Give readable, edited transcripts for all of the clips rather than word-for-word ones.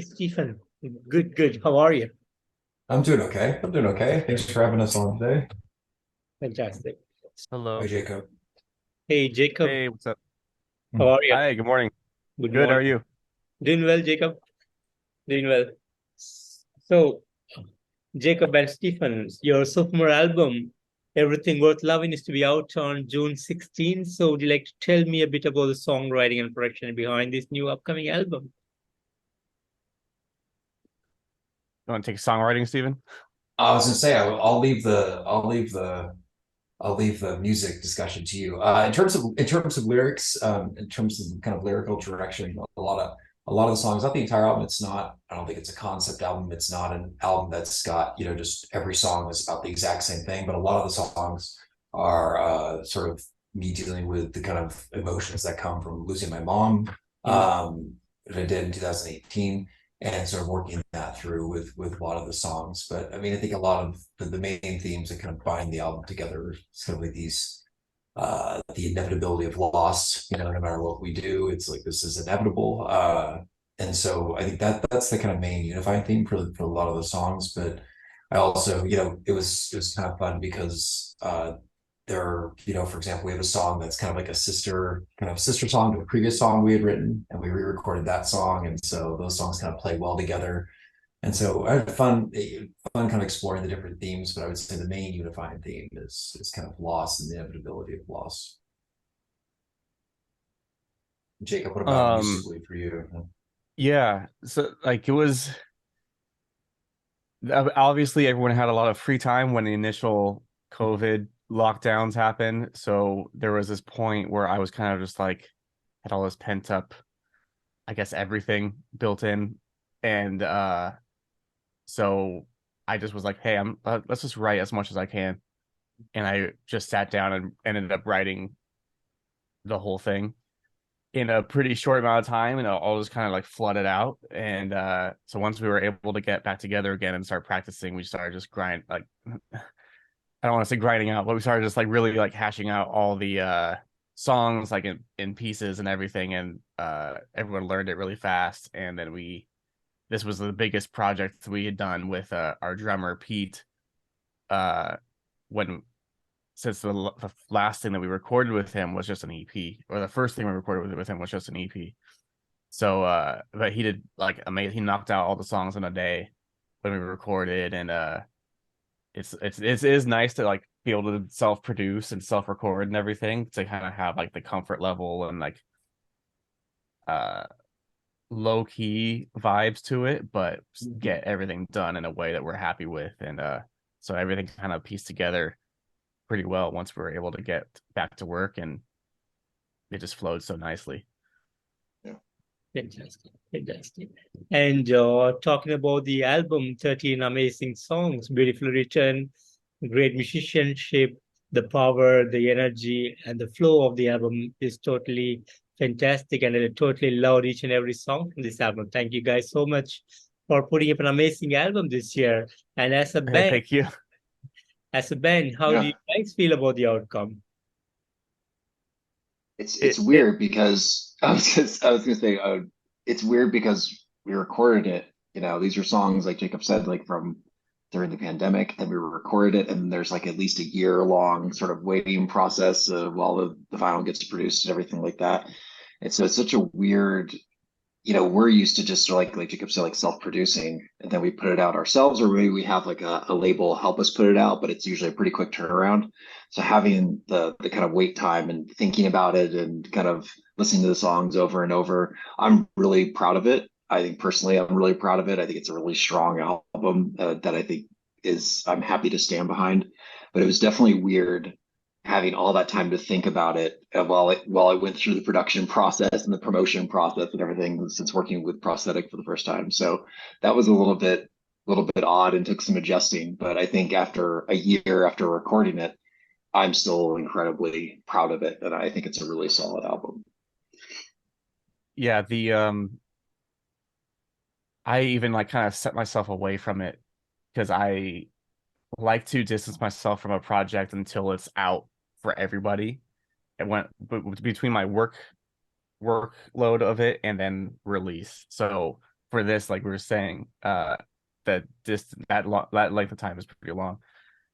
Hey, Stephen. Good, good. How are you? I'm doing okay. I'm doing okay. Thanks for having us on today. Fantastic. Hi, Hello. Jacob. Hey, Jacob. Hey, what's up? How are you? Hi, good morning. Good Good, how are morning. you? Doing well, Jacob. Doing well. So, Jacob and Stephen, your sophomore album, Everything Worth Loving, is to be out on June 16th. So, would you like to tell me a bit about the songwriting and production behind this new upcoming album? You want to take songwriting, Stephen? I was gonna say I'll leave the music discussion to you. In terms of lyrics, in terms of kind of lyrical direction, a lot of the songs, not the entire album. It's not. I don't think it's a concept album. It's not an album that's got just every song is about the exact same thing. But a lot of the songs are sort of me dealing with the kind of emotions that come from losing my mom. Mhm. That I did in 2018 and sort of working that through with a lot of the songs. But I mean, I think a lot of the main themes that kind of bind the album together is kind of like these the inevitability of loss, no matter what we do, it's like this is inevitable. And so I think that's the kind of main unifying theme for a lot of the songs. But I also, it was kind of fun because for example, we have a song that's kind of like a sister song to a previous song we had written, and we re-recorded that song, and so those songs kind of play well together. And so I had fun kind of exploring the different themes, but I would say the main unifying theme is kind of loss and the inevitability of loss. Jacob, what about Um, musically for you? yeah, so like it was obviously everyone had a lot of free time when the initial COVID lockdowns happened. So there was this point where I was kind of just like had all this pent up, I guess everything built in. And so I just was like, hey, let's just write as much as I can. And I just sat down and ended up writing the whole thing in a pretty short amount of time, and all just kind of like flooded out. And so once we were able to get back together again and start practicing, we started just I don't want to say grinding out, but we started just like really like hashing out all the songs like in pieces and everything. And everyone learned it really fast. And then this was the biggest project we had done with our drummer Pete, uh when since the last thing that we recorded with him was just an EP, or the first thing we recorded with him was just an EP. So, but he did like amazing. He knocked out all the songs in a day when we recorded, and it is nice to like be able to self produce and self record and everything to kind of have like the comfort level and like uh low key vibes to it, but get everything done in a way that we're happy with, and so everything kind of pieced together pretty well once we were able to get back to work, and it just flowed so nicely. Fantastic, fantastic. And talking about the album, 13 amazing songs, beautifully written, great musicianship, the power, the energy, and the flow of the album is totally fantastic. And I totally loved each and every song in this album. Thank you guys so much for putting up an amazing album this year. And Thank you. as a band, how do Yeah, you guys feel about the outcome? it's It weird because I was gonna say it's weird because we recorded it. These are songs like Jacob said, like from during the pandemic, and we recorded it, and there's like at least a year long sort of waiting process while the final gets produced and everything like that. And so it's such a weird we're used to just sort of like Jacob said, like self-producing, and then we put it out ourselves, or maybe we have like a label help us put it out, but it's usually a pretty quick turnaround. So having the kind of wait time and thinking about it and kind of listening to the songs over and over, I'm really proud of it. I think personally, I'm really proud of it. I think it's a really strong album that I think I'm happy to stand behind. But it was definitely weird having all that time to think about it while I went through the production process and the promotion process and everything since working with prosthetic for the first time. So that was a little bit odd and took some adjusting. But I think after a year after recording it, I'm still incredibly proud of it, and I think it's a really solid album. Yeah, the I even like kind of set myself away from it because I like to distance myself from a project until it's out for everybody. It went between my workload of it and then release. So for this, like we were saying, that that length of time is pretty long.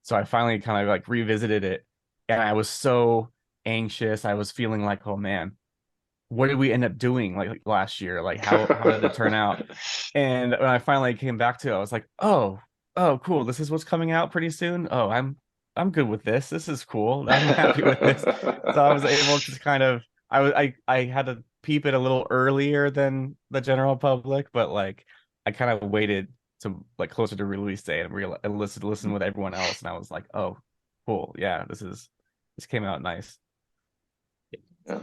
So I finally kind of like revisited it, and I was so anxious. I was feeling like, oh man, what did we end up doing like last year? Like how did it turn out? And when I finally came back to it, I was like, oh, cool. This is what's coming out pretty soon. Oh, I'm good with this. This is cool. I'm happy with this. So I was able to kind of I had to peep it a little earlier than the general public, but like I kind of waited to like closer to release day and listen with everyone else, and I was like, oh, cool. Yeah, this came out nice. Yeah.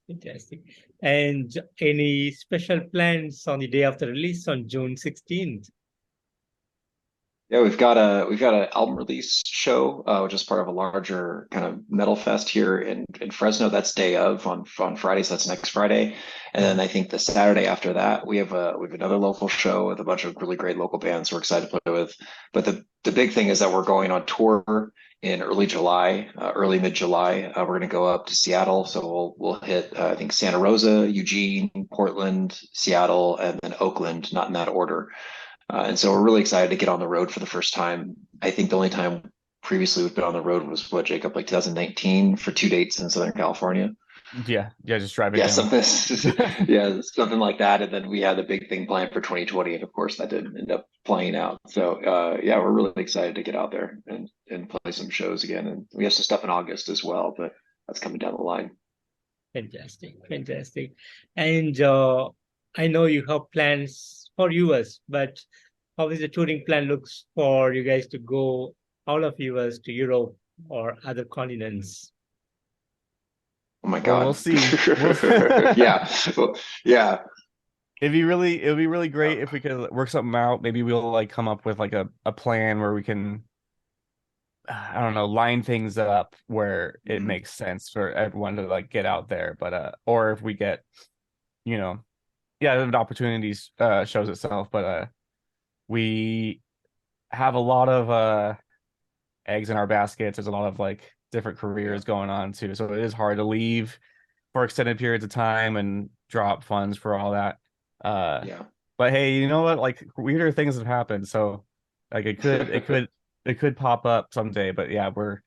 Fantastic. And any special plans on the day of the release on June 16th? Yeah, we've got an album release show, which is part of a larger kind of metal fest here in Fresno. That's day of on Friday, so that's next Friday. And then I think the Saturday after that, we have another local show with a bunch of really great local bands we're excited to play with. But the big thing is that we're going on tour in early July, early mid-July. We're going to go up to Seattle, so we'll hit I think Santa Rosa, Eugene, Portland, Seattle, and then Oakland, not in that order. And so we're really excited to get on the road for the first time. I think the only time previously we've been on the road was what, Jacob, like 2019 for 2 dates in Southern California. Yeah, just driving Yeah, down. something like that. And then we had a big thing planned for 2020, and of course that didn't end up playing out. So yeah, we're really excited to get out there and play some shows again. And we have some stuff in August as well, but that's coming down the line. Fantastic, fantastic. And I know you have plans for US, but how is the touring plan looks for you guys to go out of US to Europe or other continents? Oh my Well, God. we'll see. Yeah. Yeah. It'd be really great if we could work something out. Maybe we'll like come up with like a plan where we can, I don't know, line things up where it makes sense for everyone to like get out there. But or if we get, you know, yeah, the opportunities shows itself. But we have a lot of eggs in our baskets. There's a lot of like different careers going on too. So it is hard to leave for extended periods of time and drop funds for all that. Yeah. But hey, you know what? Like weirder things have happened. So like it could pop up someday. But yeah, we're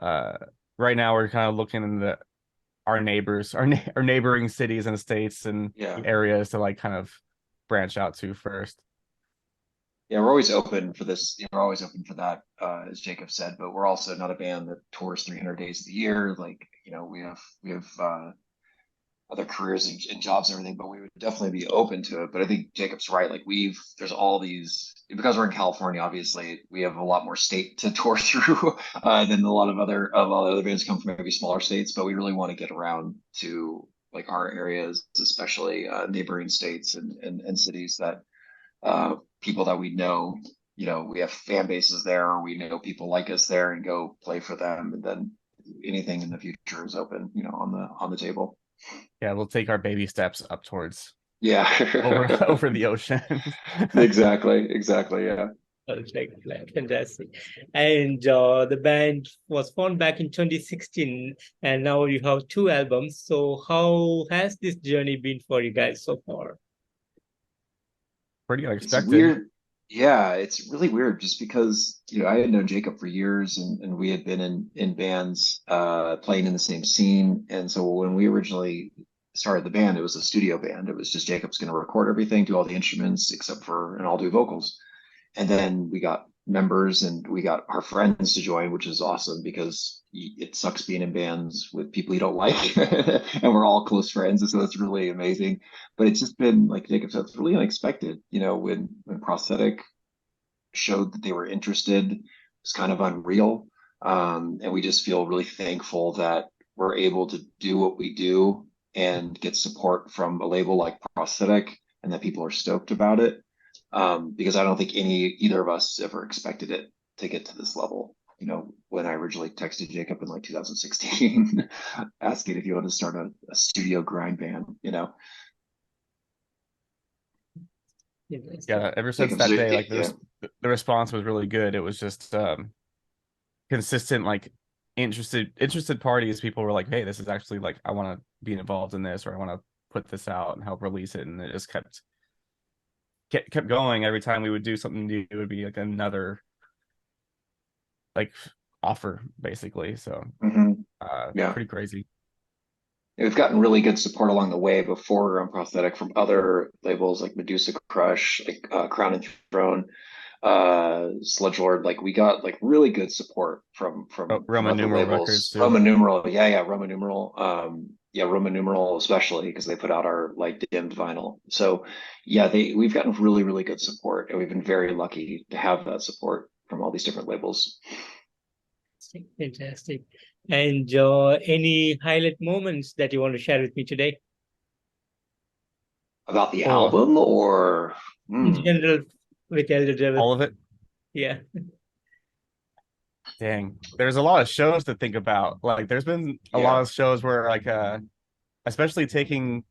right now we're kind of looking in our neighbors, our neighboring cities and states and Yeah. areas to like kind of branch out to first. Yeah, we're always open for this. We're always open for that, as Jacob said. But we're also not a band that tours 300 days of the year. Like, we have other careers and jobs and everything. But we would definitely be open to it. But I think Jacob's right. Like, there's all these, because we're in California. Obviously, we have a lot more state to tour through than a lot of other bands come from maybe smaller states. But we really want to get around to like our areas, especially neighboring states and cities that. People that we know, we have fan bases there, or we know people like us there, and go play for them. And then anything in the future is open, on the table. Yeah, we'll take our baby steps up towards Yeah. over the ocean. Exactly. Yeah. Fantastic. And the band was formed back in 2016, and now you have 2 albums. So how has this journey been for you guys so far? Pretty unexpected. It's weird. Yeah, it's really weird just because, I had known Jacob for years, and we had been in bands playing in the same scene. And so when we originally started the band, it was a studio band. It was just Jacob's going to record everything, do all the instruments and I'll do vocals. And then we got members and we got our friends to join, which is awesome because it sucks being in bands with people you don't like. And we're all close friends. And so that's really amazing. But it's just been, like Jacob said, it's really unexpected. When Prosthetic showed that they were interested, it was kind of unreal. And we just feel really thankful that we're able to do what we do and get support from a label like Prosthetic, and that people are stoked about it. Because I don't think either of us ever expected it to get to this level. When I originally texted Jacob in like 2016, asking if you want to start a studio grind band, Yeah, ever since that day, like the response was really good. It was just consistent, like interested parties. People were like, hey, this is actually like, I want to be involved in this, or I want to put this out and help release it. And it just kept kept going. Every time we would do something new, it would be like another like offer, basically. So Yeah. pretty crazy. We've gotten really good support along the way before on Prosthetic from other labels like Medusa Crush, like Crown and Throne, Sludge Lord. Like we got like really good support Oh, from Roman other numeral records labels. too. Roman numeral, yeah, Roman numeral. Yeah, Roman numeral especially because they put out our like dimmed vinyl. So yeah, we've gotten really, really good support, and we've been very lucky to have that support from all these different labels. Fantastic. And any highlight moments that you want to share with me today? About the Oh, album or In general, with Elder Devil. all of it. Yeah. Dang, there's a lot of shows to think about. Like, there's been a lot of shows where, like, especially taking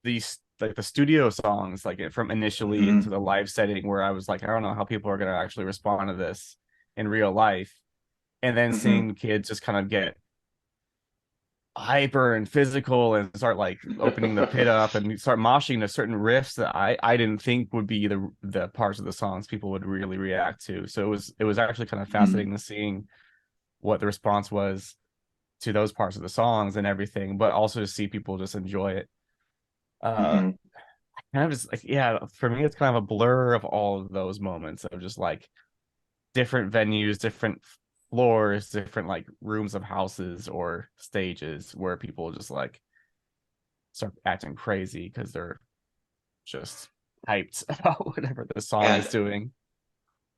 these like the studio songs, like from initially into the live setting, where I was like, I don't know how people are gonna actually respond to this in real life, and then seeing kids just kind of get hyper and physical and start like opening the pit up and start moshing to certain riffs that I didn't think would be the parts of the songs people would really react to. So it was actually kind of fascinating to seeing what the response was to those parts of the songs and everything, but also to see people just enjoy it. Kind of just like, yeah, for me it's kind of a blur of all of those moments of just like different venues, different floors, different like rooms of houses or stages where people just like start acting crazy because they're just hyped about whatever the song is doing.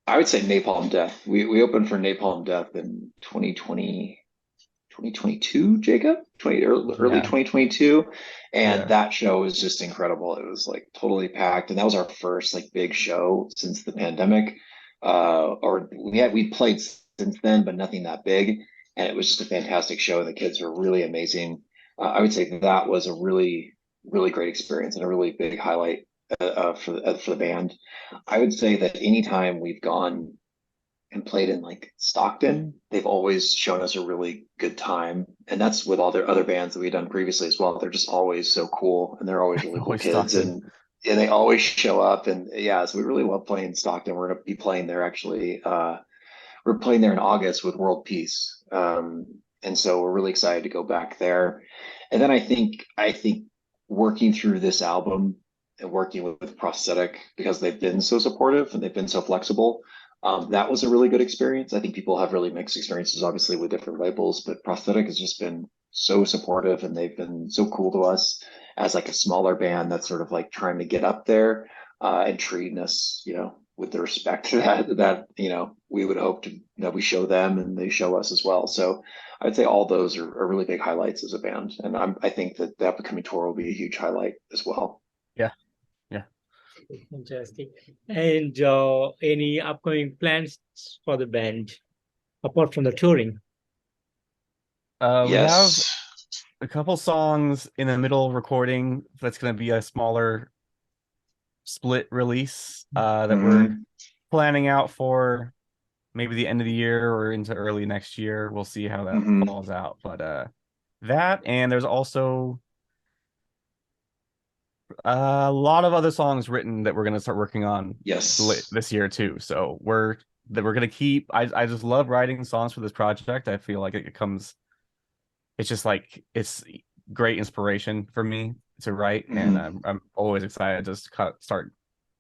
I would say Napalm Death. We opened for Napalm Death in 2022, Jacob, early 2022, and that show was just incredible. It was like totally packed, and that was our first like big show since the pandemic. Or we played since then, but nothing that big, and it was just a fantastic show. And the kids were really amazing. I would say that was a really really great experience and a really big highlight for the band. I would say that anytime we've gone and played in like Stockton, they've always shown us a really good time. And that's with all their other bands that we've done previously as well. They're just always so cool, and they're always really cool kids. Stockton. And they always show up. And yeah, so we really love playing Stockton. We're going to be playing there actually. We're playing there in August with World Peace. And so we're really excited to go back there. And then I think working through this album and working with Prosthetic, because they've been so supportive and they've been so flexible, that was a really good experience. I think people have really mixed experiences, obviously, with different labels, but Prosthetic has just been so supportive, and they've been so cool to us as like a smaller band that's sort of like trying to get up there, and treating us, with the respect that we would hope that we show them and they show us as well. So I'd say all those are really big highlights as a band, and I think that the upcoming tour will be a huge highlight as well. Yeah. Fantastic. And any upcoming plans for the band apart from the touring? We have a couple songs in the middle of recording. That's going to be a smaller split release that we're planning out for maybe the end of the year or into early next year. We'll see how that falls out. But that, and there's also a lot of other songs written that we're going to start working on this year too. So we're going to keep, I just love writing songs for this project. I feel like it's just like, it's great inspiration for me to write, and I'm always excited to just start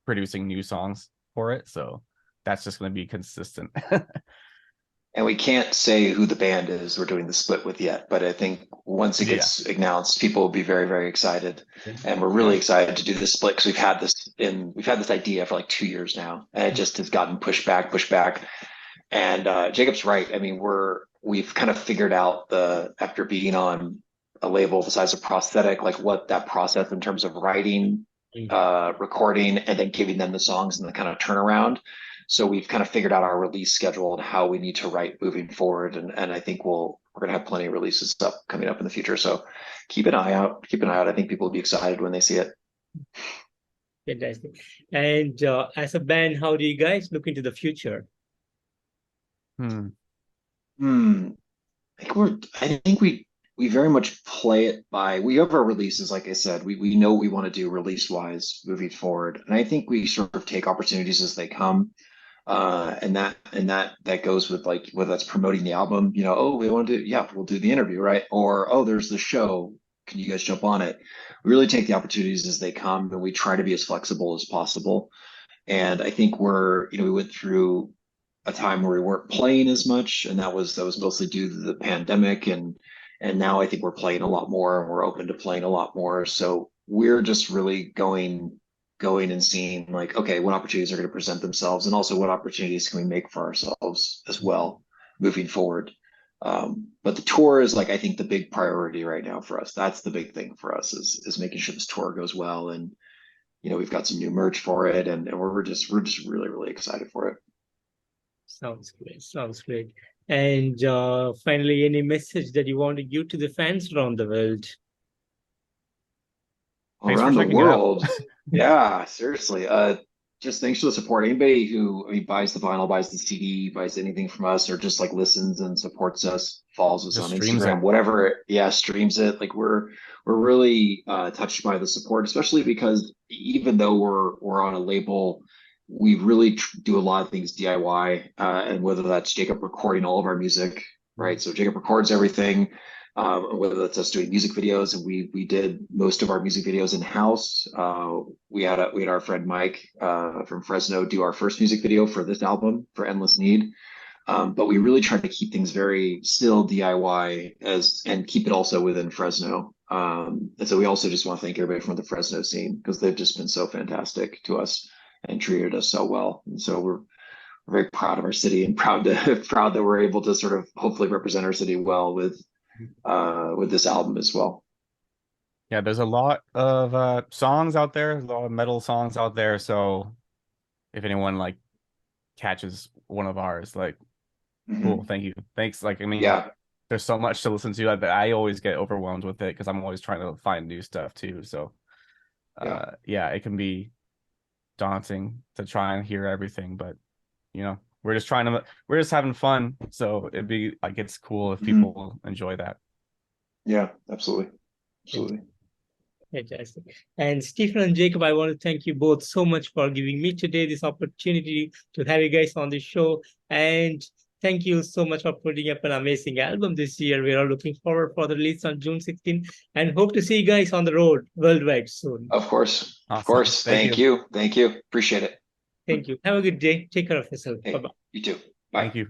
producing new songs for it. So that's just going to be consistent. And we can't say who the band is we're doing the split with yet, but I think once it gets announced, people will be very, very excited. And we're really excited to do this split because we've had this idea for like 2 years now, and it just has gotten pushed back. And Jacob's right. I mean, we've kind of figured out after being on a label the size of Prosthetic, like what that process in terms of writing, recording, and then giving them the songs and the kind of turnaround. So we've kind of figured out our release schedule and how we need to write moving forward. And I think we're going to have plenty of releases coming up in the future. So keep an eye out. I think people will be excited when they see it. Fantastic. And as a band, how do you guys look into the future? I think we we very much play it by, we have our releases, like I said, we know what we want to do release wise moving forward. And I think we sort of take opportunities as they come. And that goes with like, whether that's promoting the album, you know, oh, we want to do, yeah, we'll do the interview, right? Or, oh, there's the show. Can you guys jump on it? We really take the opportunities as they come, and we try to be as flexible as possible. And I think we went through a time where we weren't playing as much, and that was mostly due to the pandemic. And now I think we're playing a lot more, and we're open to playing a lot more. So we're just really going and seeing like, okay, what opportunities are going to present themselves, and also what opportunities can we make for ourselves as well moving forward. But the tour is like, I think the big priority right now for us. That's the big thing for us is making sure this tour goes well. And, you know, we've got some new merch for it, and we're just really, really excited for it. Sounds great. Sounds great. And finally, any message that you want to give to the fans around the world? Thanks for Around the checking it out. world. Yeah, seriously. Just thanks for the support. Anybody who, I mean, buys the vinyl, buys the CD, buys anything from us, or just like listens and supports us, follows us Just on streams Instagram, it. whatever. Yeah, streams it. Like we're really touched by the support, especially because even though we're on a label, we really do a lot of things DIY, and whether that's Jacob recording all of our music, right? So Jacob records everything, whether that's us doing music videos, and we did most of our music videos in house. We had our friend Mike from Fresno do our first music video for this album for Endless Need. But we really tried to keep things very still DIY and keep it also within Fresno. And so we also just want to thank everybody from the Fresno scene, because they've just been so fantastic to us and treated us so well. And so we're very proud of our city, and proud that we're able to sort of hopefully represent our city well with this album as well. Yeah, there's a lot of songs out there, a lot of metal songs out there. So if anyone like catches one of ours, like, cool, thank you. Thanks. Like, I mean, Yeah. there's so much to listen to that I always get overwhelmed with it, because I'm always trying to find new stuff too. So yeah, it can be daunting to try and hear everything, but you know, we're just having fun. So it'd be like, it's cool if people enjoy that. Yeah, absolutely. Fantastic. And Stephen and Jacob, I want to thank you both so much for giving me today this opportunity to have you guys on the show. And thank you so much for putting up an amazing album this year. We are looking forward for the release on June 16th, and hope to see you guys on the road worldwide soon. Of course. Awesome. Of course. Thank you. Appreciate it. Thank you. Have a good day. Take care of yourself. Hey, Bye-bye. you too. Bye. Thank you.